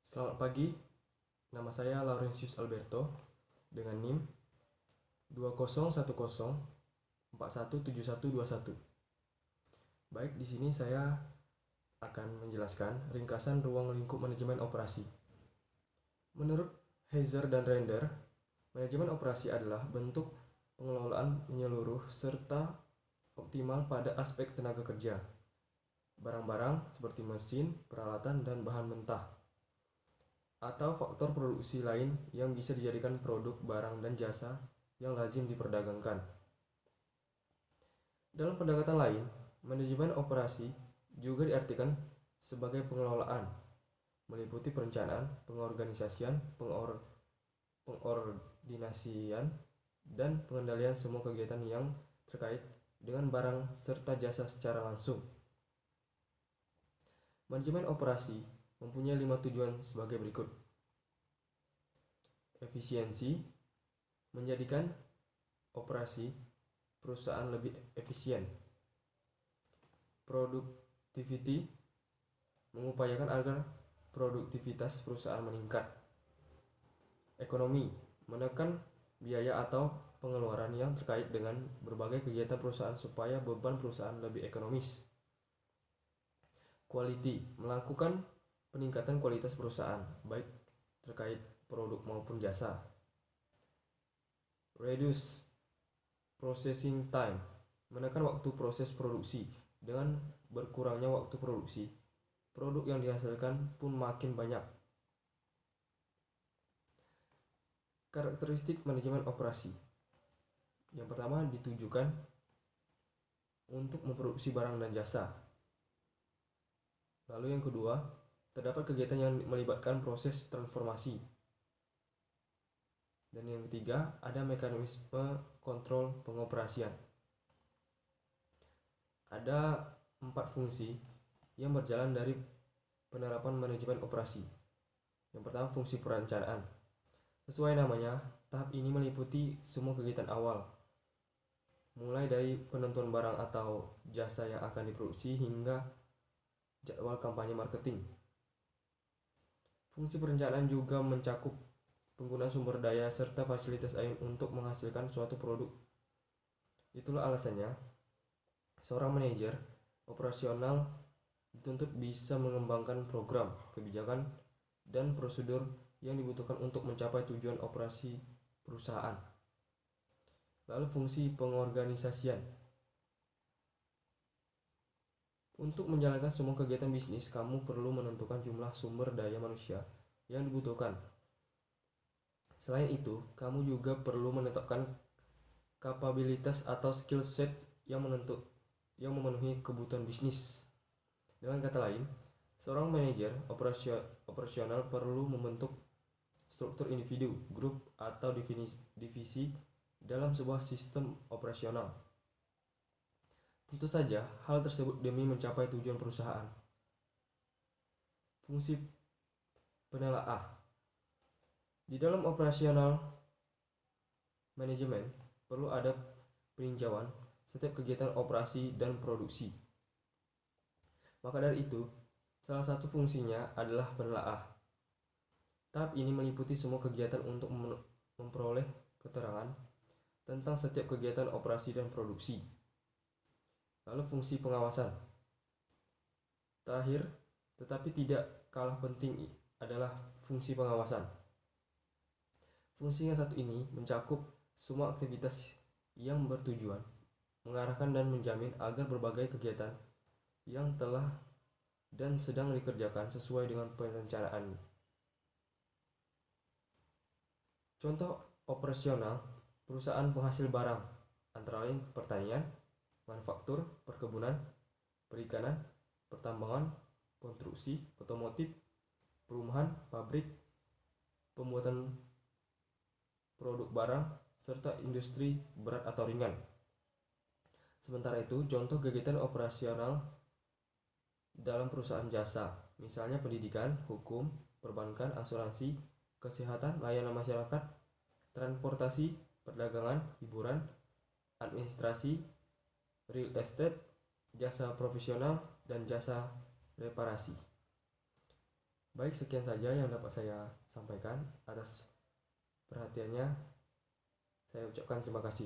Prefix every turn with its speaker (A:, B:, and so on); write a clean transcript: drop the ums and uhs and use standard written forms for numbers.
A: Selamat pagi, nama saya Laurentius Alberto dengan NIM 201041717121. Baik, di sini saya akan menjelaskan ringkasan ruang lingkup manajemen operasi. Menurut Heiser dan Render, manajemen operasi adalah bentuk pengelolaan menyeluruh serta optimal pada aspek tenaga kerja, barang-barang seperti mesin, peralatan, dan bahan mentah, atau faktor produksi lain yang bisa dijadikan produk, barang, dan jasa yang lazim diperdagangkan. Dalam pendekatan lain, manajemen operasi juga diartikan sebagai pengelolaan, meliputi perencanaan, pengorganisasian, pengordinasian, dan pengendalian semua kegiatan yang terkait dengan barang serta jasa secara langsung. Manajemen operasi mempunyai 5 tujuan sebagai berikut. Efisiensi, menjadikan operasi perusahaan lebih efisien. Productivity, mengupayakan agar produktivitas perusahaan meningkat. Ekonomi, menekan biaya atau pengeluaran yang terkait dengan berbagai kegiatan perusahaan supaya beban perusahaan lebih ekonomis. Quality, melakukan peningkatan kualitas perusahaan, baik terkait produk maupun jasa. Reduce processing time, menekan waktu proses produksi. Dengan berkurangnya waktu produksi, produk yang dihasilkan pun makin banyak. Karakteristik manajemen operasi. Yang pertama, ditujukan untuk memproduksi barang dan jasa. Lalu yang kedua, terdapat kegiatan yang melibatkan proses transformasi. Dan yang ketiga, ada mekanisme kontrol pengoperasian. Ada 4 fungsi yang berjalan dari penerapan manajemen operasi. Yang pertama, fungsi perencanaan. Sesuai namanya, tahap ini meliputi semua kegiatan awal, mulai dari penentuan barang atau jasa yang akan diproduksi hingga jadwal kampanye marketing. Fungsi perencanaan juga mencakup penggunaan sumber daya serta fasilitas lain untuk menghasilkan suatu produk. Itulah alasannya seorang manajer operasional dituntut bisa mengembangkan program, kebijakan, dan prosedur yang dibutuhkan untuk mencapai tujuan operasi perusahaan. Lalu fungsi pengorganisasian. Untuk menjalankan semua kegiatan bisnis, kamu perlu menentukan jumlah sumber daya manusia yang dibutuhkan. Selain itu, kamu juga perlu menetapkan kapabilitas atau skill set yang memenuhi kebutuhan bisnis. Dengan kata lain, seorang manajer operasional perlu membentuk struktur individu, grup, atau divisi dalam sebuah sistem operasional. Tentu saja, hal tersebut demi mencapai tujuan perusahaan. Fungsi penelaah. Di dalam operasional manajemen, perlu ada peninjauan setiap kegiatan operasi dan produksi. Maka dari itu, salah satu fungsinya adalah penelaah. Tahap ini meliputi semua kegiatan untuk memperoleh keterangan tentang setiap kegiatan operasi dan produksi. Lalu fungsi pengawasan. Terakhir, tetapi tidak kalah penting adalah fungsi pengawasan. Fungsi yang satu ini mencakup semua aktivitas yang bertujuan mengarahkan dan menjamin agar berbagai kegiatan yang telah dan sedang dikerjakan sesuai dengan perencanaan. Contoh operasional perusahaan penghasil barang antara lain pertanian, manufaktur, perkebunan, perikanan, pertambangan, konstruksi, otomotif, perumahan, pabrik, pembuatan produk barang, serta industri berat atau ringan. Sementara itu, contoh kegiatan operasional dalam perusahaan jasa, misalnya pendidikan, hukum, perbankan, asuransi, kesehatan, layanan masyarakat, transportasi, perdagangan, hiburan, administrasi, real estate, jasa profesional, dan jasa reparasi. Baik, sekian saja yang dapat saya sampaikan. Atas perhatiannya, saya ucapkan terima kasih.